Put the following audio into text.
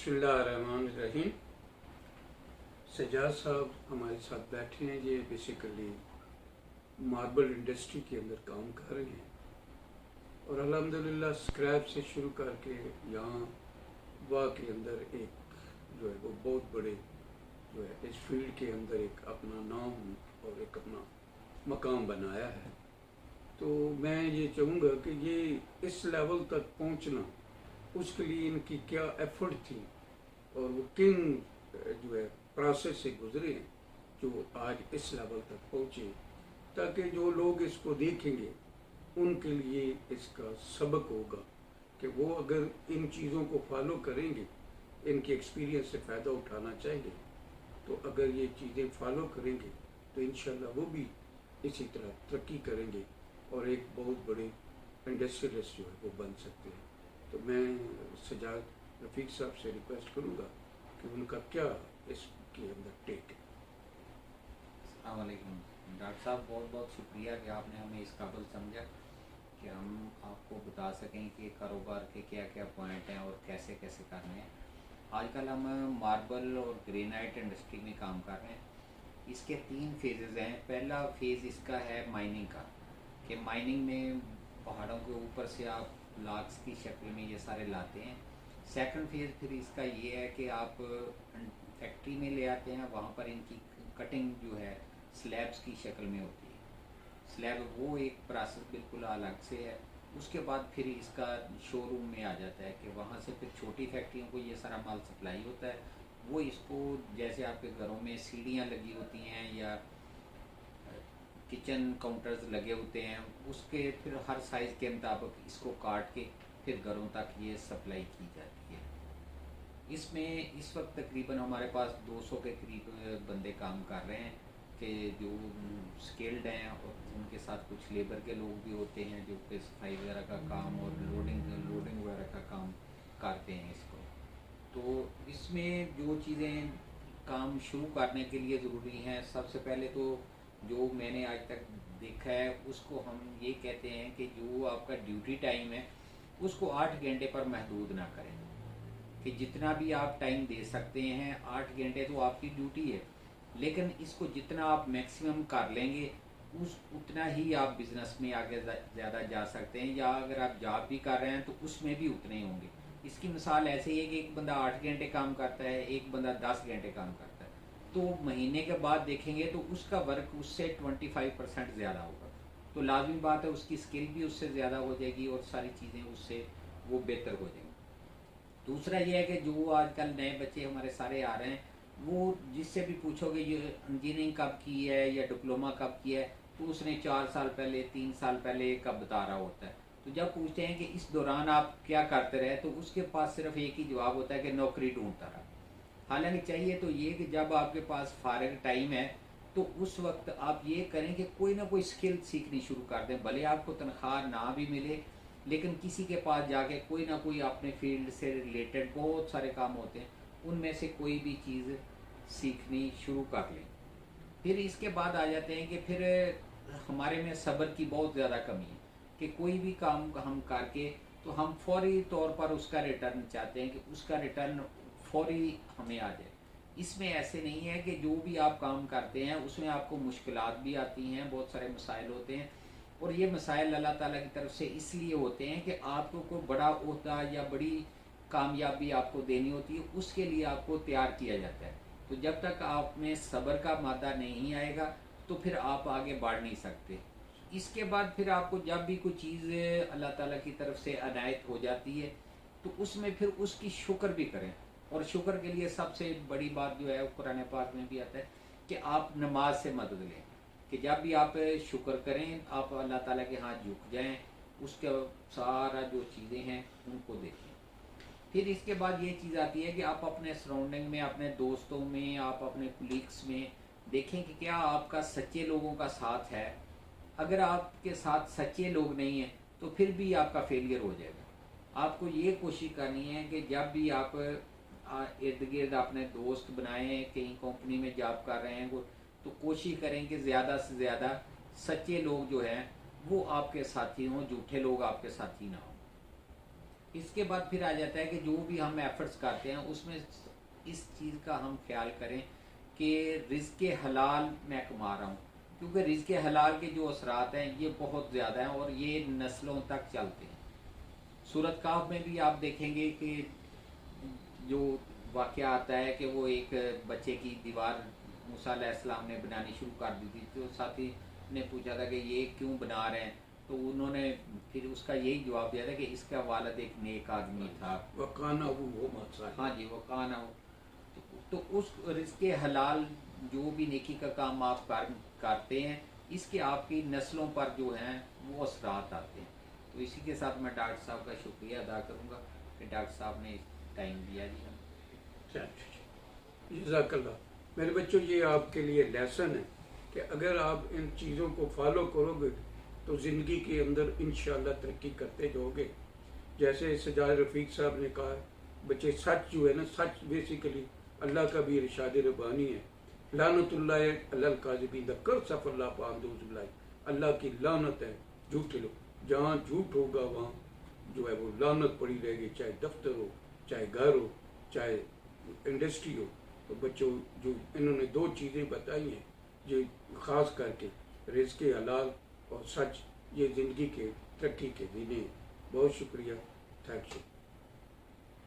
बिस्मिल्लाहिर्रहमानिर्रहीम। सजाद साहब हमारे साथ बैठे हैं। ये बेसिकली मार्बल इंडस्ट्री के अंदर काम कर रहे हैं और अल्हम्दुलिल्लाह स्क्रैप से शुरू करके यहाँ वाह के अंदर एक जो है वो बहुत बड़े जो है इस फील्ड के अंदर एक अपना नाम और एक अपना मकाम बनाया है। तो मैं ये चाहूँगा कि ये इस लेवल तक पहुँचना, उसके लिए इनकी क्या एफर्ट थी और वो किन जो है प्रोसेस से गुजरे हैं जो आज इस लेवल तक पहुँचे, ताकि जो लोग इसको देखेंगे उनके लिए इसका सबक होगा कि वो अगर इन चीज़ों को फॉलो करेंगे, इनके एक्सपीरियंस से फ़ायदा उठाना चाहिए, तो अगर ये चीज़ें फॉलो करेंगे तो इंशाल्लाह वो भी इसी तरह तरक्की करेंगे और एक बहुत बड़े इंडस्ट्रियलिस्ट जो है वो बन सकते हैं। तो मैं सजाद रफ़ीक साहब से रिक्वेस्ट करूँगा कि उनका क्या इसके अंदर टेक है। अस्सलाम वालेकुम डॉक्टर साहब, बहुत बहुत शुक्रिया कि आपने हमें इस काबिल समझा कि हम आपको बता सकें कि कारोबार के क्या क्या पॉइंट हैं और कैसे कैसे करने हैं। आजकल हम मार्बल और ग्रेनाइट इंडस्ट्री में काम कर रहे हैं। इसके 3 फेजेज़ हैं। पहला फेज़ इसका है माइनिंग का, कि माइनिंग में पहाड़ों के ऊपर से आप ब्लॉक्स की शक्ल में ये सारे लाते हैं। सेकंड फेज़ फिर इसका ये है कि आप फैक्ट्री में ले आते हैं, वहाँ पर इनकी कटिंग जो है स्लैब्स की शक्ल में होती है। स्लैब वो एक प्रोसेस बिल्कुल अलग से है। उसके बाद फिर इसका शोरूम में आ जाता है कि वहाँ से फिर छोटी फैक्ट्रियों को ये सारा माल सप्लाई होता है। वो इसको जैसे आपके घरों में सीढ़ियाँ लगी होती हैं या किचन काउंटर्स लगे होते हैं, उसके फिर हर साइज़ के मुताबिक इसको काट के फिर घरों तक ये सप्लाई की जाती है। इसमें इस वक्त तकरीबन हमारे पास 200 के करीब बंदे काम कर रहे हैं कि जो स्किल्ड हैं, और उनके साथ कुछ लेबर के लोग भी होते हैं जो कि सफाई वगैरह का काम और लोडिंग वगैरह का काम करते हैं इसको। तो इसमें जो चीज़ें काम शुरू करने के लिए ज़रूरी हैं, सबसे पहले तो जो मैंने आज तक देखा है उसको हम ये कहते हैं कि जो आपका ड्यूटी टाइम है उसको 8 घंटे पर महदूद ना करें, कि जितना भी आप टाइम दे सकते हैं 8 घंटे तो आपकी ड्यूटी है, लेकिन इसको जितना आप मैक्सिमम कर लेंगे उतना ही आप बिज़नेस में आगे ज़्यादा जा सकते हैं, या अगर आप जॉब भी कर रहे हैं तो उसमें भी उतने ही होंगे। इसकी मिसाल ऐसे ही है कि एक बंदा 8 घंटे काम करता है, एक बंदा 10 घंटे काम करता है, तो महीने के बाद देखेंगे तो उसका वर्क उससे 25% ज़्यादा होगा। तो लाजमी बात है उसकी स्किल भी उससे ज़्यादा हो जाएगी और सारी चीज़ें उससे वो बेहतर हो जाएंगी। दूसरा ये है कि जो आजकल नए बच्चे हमारे सारे आ रहे हैं, वो जिससे भी पूछोगे ये इंजीनियरिंग कब की है या डिप्लोमा कब की है, तो उसने 4 साल पहले 3 साल पहले का बता रहा होता है। तो जब पूछते हैं कि इस दौरान आप क्या करते रहे, तो उसके पास सिर्फ एक ही जवाब होता है कि नौकरी ढूंढता रहा। हालांकि चाहिए तो ये कि जब आपके पास फारिग टाइम है तो उस वक्त आप ये करें कि कोई ना कोई स्किल सीखनी शुरू कर दें, भले आपको तनख्वाह ना भी मिले, लेकिन किसी के पास जाके कोई ना कोई अपने फील्ड से रिलेटेड बहुत सारे काम होते हैं, उनमें से कोई भी चीज़ सीखनी शुरू कर लें। फिर इसके बाद आ जाते हैं कि फिर हमारे में सब्र की बहुत ज़्यादा कमी है कि कोई भी काम हम करके तो हम फौरी तौर पर उसका रिटर्न चाहते हैं कि उसका रिटर्न फौरी हमें आ जाए। इसमें ऐसे नहीं है कि जो भी आप काम करते हैं उसमें आपको मुश्किलात भी आती हैं, बहुत सारे मसाइल होते हैं, और ये मसाइल अल्लाह ताला की तरफ से इसलिए होते हैं कि आपको कोई बड़ा ओहदा या बड़ी कामयाबी आपको देनी होती है, उसके लिए आपको तैयार किया जाता है। तो जब तक आप में सब्र का मादा नहीं आएगा तो फिर आप आगे बढ़ नहीं सकते। इसके बाद फिर आपको जब भी कोई चीज़ अल्लाह ताला की तरफ से अनायत हो जाती है तो उसमें फिर उसकी शुक्र भी करें, और शुक्र के लिए सबसे बड़ी बात जो है कुरान पाक में भी आता है कि आप नमाज से मदद लें, कि जब भी आप शुक्र करें आप अल्लाह ताला के हाथ झुक जाएं, उसके सारा जो चीज़ें हैं उनको देखें। फिर इसके बाद ये चीज़ आती है कि आप अपने सराउंडिंग में, अपने दोस्तों में, आप अपने कुलीग्स में देखें कि क्या आपका सच्चे लोगों का साथ है। अगर आपके साथ सच्चे लोग नहीं हैं तो फिर भी आपका फेलियर हो जाएगा। आपको ये कोशिश करनी है कि जब भी आप इर्द गिर्द अपने दोस्त बनाएं, कहीं कंपनी में जॉब कर रहे हैं तो कोशिश करें कि ज़्यादा से ज़्यादा सच्चे लोग जो हैं वो आपके साथी हों, झूठे लोग आपके साथी ना हों। इसके बाद फिर आ जाता है कि जो भी हम एफर्ट्स करते हैं उसमें इस चीज़ का हम ख्याल करें कि रिज़्क़ हलाल मैं कमा रहा हूँ, क्योंकि रिज़्क़ हलाल के जो असरात हैं ये बहुत ज़्यादा हैं और ये नस्लों तक चलते हैं। सूरत काफ में भी आप देखेंगे कि जो वाक़या आता है कि वो एक बच्चे की दीवार मूसा अलैहिस्सलाम ने बनानी शुरू कर दी थी, तो साथी ने पूछा था कि ये क्यों बना रहे हैं, तो उन्होंने फिर उसका यही जवाब दिया था कि इसका वालिद एक नेक आदमी था। वकाना वो मत हाँ जी, वो काना हो। तो उस रिज़्क़ हलाल जो भी नेकी का काम आप करते हैं, इसके आपकी नस्लों पर जो हैं वो असरात आते हैं। तो इसी के साथ मैं डॉक्टर साहब का शुक्रिया अदा करूँगा कि डॉक्टर साहब ने टाइम दिया जी हमें। जज़ाकल्लाह। मेरे बच्चों, ये आपके लिए लेसन है कि अगर आप इन चीज़ों को फॉलो करोगे तो ज़िंदगी के अंदर इंशाअल्लाह तरक्की करते जाओगे। जैसे सजाद रफ़ीक साहब ने कहा, बच्चे सच जो है ना, सच बेसिकली अल्लाह का भी इरशाद रब्बानी है, लानतुल्लाहि अलल काज़िबीन, कर सफल्ला पांदुज़ुल्लाह, अल्लाह की लानत है झूठे लोग। जहाँ झूठ होगा वहाँ जो है वो लानत पड़ी रहेगी, चाहे दफ्तर हो, चाहे घर हो, चाहे इंडस्ट्री हो। तो बच्चों, जो इन्होंने दो चीज़ें बताई हैं, ये ख़ास करके रिज़्क़ हलाल और सच, ये ज़िंदगी के तरक्की के ज़ीने हैं। बहुत शुक्रिया, थैंक यू।